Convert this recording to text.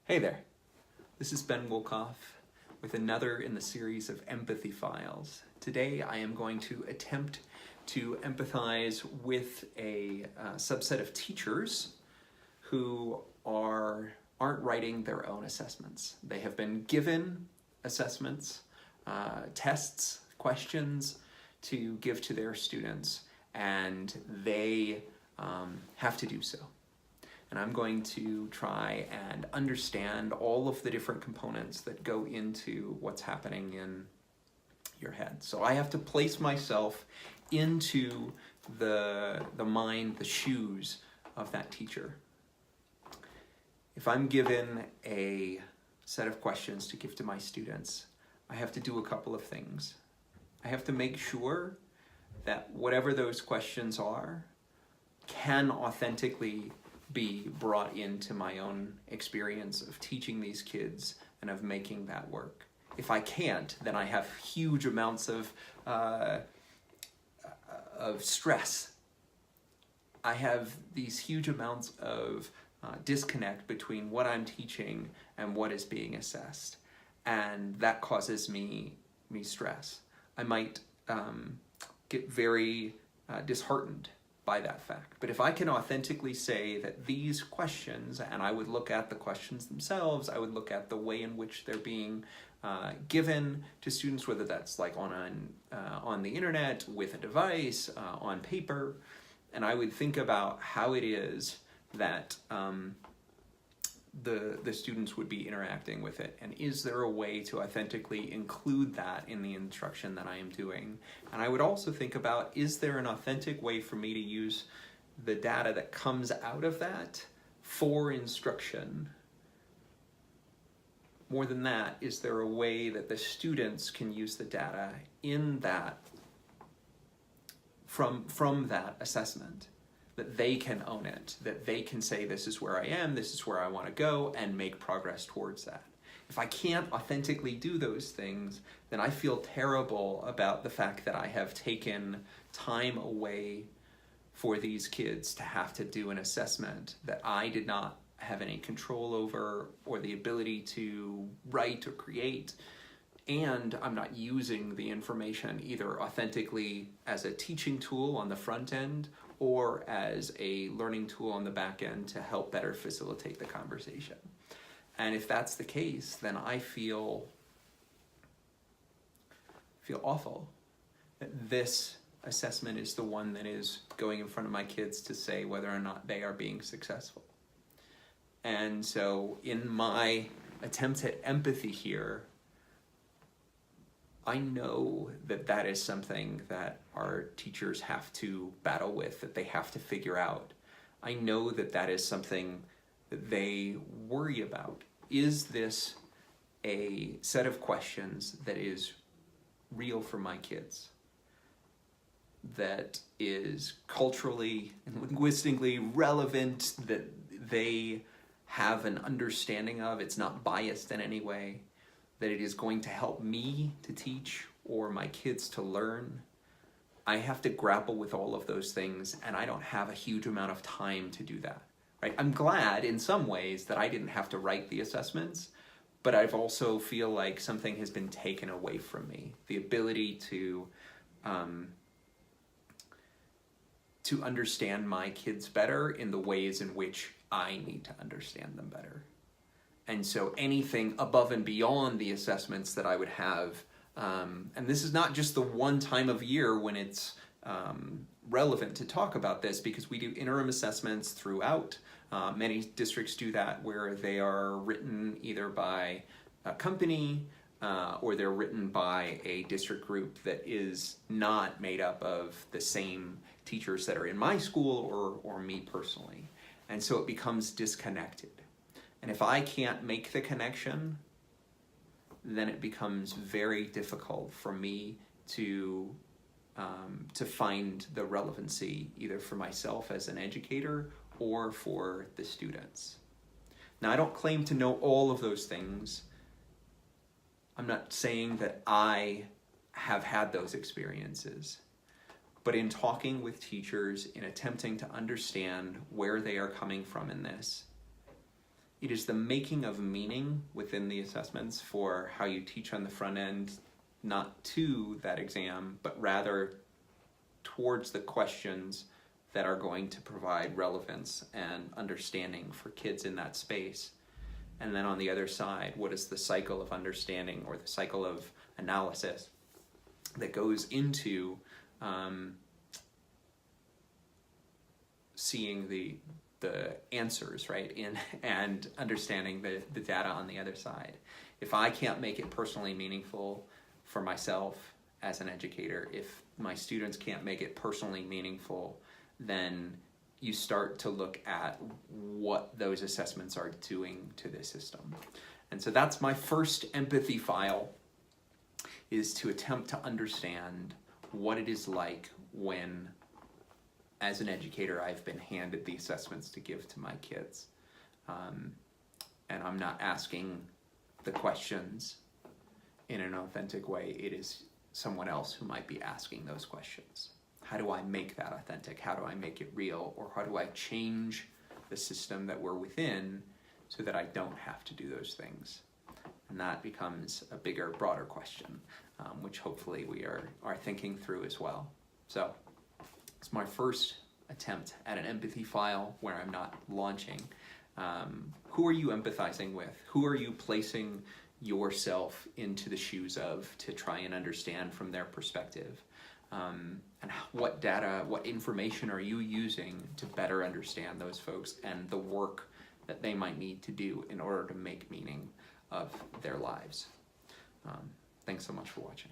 Hey there, this is Ben Wolkoff with another in the series of Empathy Files. Today I am going to attempt to empathize with a subset of teachers who aren't writing their own assessments. They have been given assessments, tests, questions to give to their students, and they have to do so. And I'm going to try and understand all of the different components that go into what's happening in your head. So I have to place myself into the mind, the shoes of that teacher. If I'm given a set of questions to give to my students, I have to do a couple of things. I have to make sure that whatever those questions are can authentically be brought into my own experience of teaching these kids and of making that work. If I can't, then I have huge amounts of stress. I have these huge amounts of disconnect between what I'm teaching and what is being assessed, and that causes me stress. I might get very disheartened by that fact. But if I can authentically say that these questions, and I would look at the questions themselves, I would look at the way in which they're being given to students, whether that's like on the internet, with a device, on paper, and I would think about how it is that the students would be interacting with it, and is there a way to authentically include that in the instruction that I am doing? And I would also think about, is there an authentic way for me to use the data that comes out of that for instruction? More than that, is there a way that the students can use the data in that, from that assessment? That they can own it, that they can say, this is where I am, this is where I want to go, and make progress towards that. If I can't authentically do those things, then I feel terrible about the fact that I have taken time away for these kids to have to do an assessment that I did not have any control over or the ability to write or create, and I'm not using the information either authentically as a teaching tool on the front end or as a learning tool on the back end to help better facilitate the conversation. And if that's the case, then I feel awful that this assessment is the one that is going in front of my kids to say whether or not they are being successful. And so in my attempt at empathy here, I know that that is something that our teachers have to battle with, that they have to figure out. I know that that is something that they worry about. Is this a set of questions that is real for my kids? That is culturally and linguistically relevant, that they have an understanding of, it's not biased in any way, that it is going to help me to teach or my kids to learn. I have to grapple with all of those things, and I don't have a huge amount of time to do that. Right? I'm glad in some ways that I didn't have to write the assessments, but I've also feel like something has been taken away from me. The ability to understand my kids better in the ways in which I need to understand them better. And so anything above and beyond the assessments that I would have, and this is not just the one time of year when it's relevant to talk about this, because we do interim assessments throughout. Many districts do that where they are written either by a company or they're written by a district group that is not made up of the same teachers that are in my school or me personally. And so it becomes disconnected. And if I can't make the connection, then it becomes very difficult for me to find the relevancy either for myself as an educator or for the students. Now, I don't claim to know all of those things. I'm not saying that I have had those experiences. But in talking with teachers, in attempting to understand where they are coming from in this, It is the making of meaning within the assessments for how you teach on the front end, not to that exam, but rather towards the questions that are going to provide relevance and understanding for kids in that space. And then on the other side, what is the cycle of understanding or the cycle of analysis that goes into seeing the answers, right, and understanding the data on the other side. If I can't make it personally meaningful for myself as an educator, if my students can't make it personally meaningful, then you start to look at what those assessments are doing to the system. And so that's my first empathy file, is to attempt to understand what it is like when, as an educator, I've been handed the assessments to give to my kids. And I'm not asking the questions in an authentic way. It is someone else who might be asking those questions. How do I make that authentic? How do I make it real? Or how do I change the system that we're within so that I don't have to do those things? And that becomes a bigger, broader question, which hopefully we are thinking through as well. So it's my first attempt at an empathy file where I'm not launching. Who are you empathizing with? Who are you placing yourself into the shoes of to try and understand from their perspective? And what data, what information are you using to better understand those folks and the work that they might need to do in order to make meaning of their lives? Thanks so much for watching.